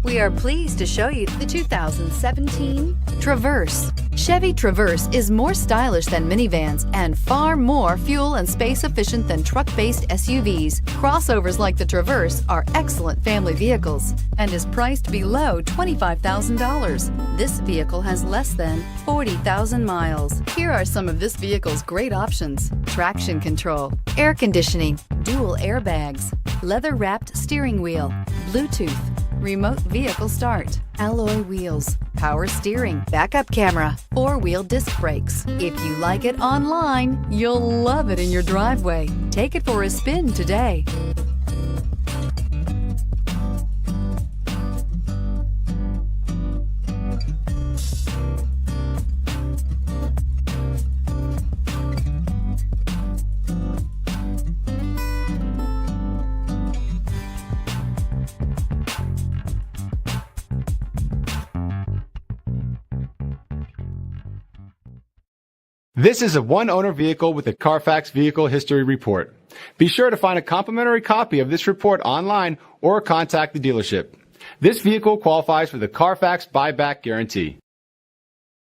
We are pleased to show you the 2017 Traverse. Chevy Traverse is more stylish than minivans and far more fuel and space efficient than truck-based SUVs. Crossovers like the Traverse are excellent family vehicles and is priced below $25,000. This vehicle has less than 40,000 miles. Here are some of this vehicle's great options: traction control, air conditioning, dual airbags, leather-wrapped steering wheel, Bluetooth, remote vehicle start, alloy wheels, power steering, backup camera, four-wheel disc brakes. If you like it online, you'll love it in your driveway. Take it for a spin today. This is a one-owner vehicle with a Carfax Vehicle History Report. Be sure to find a complimentary copy of this report online or contact the dealership. This vehicle qualifies for the Carfax Buyback Guarantee.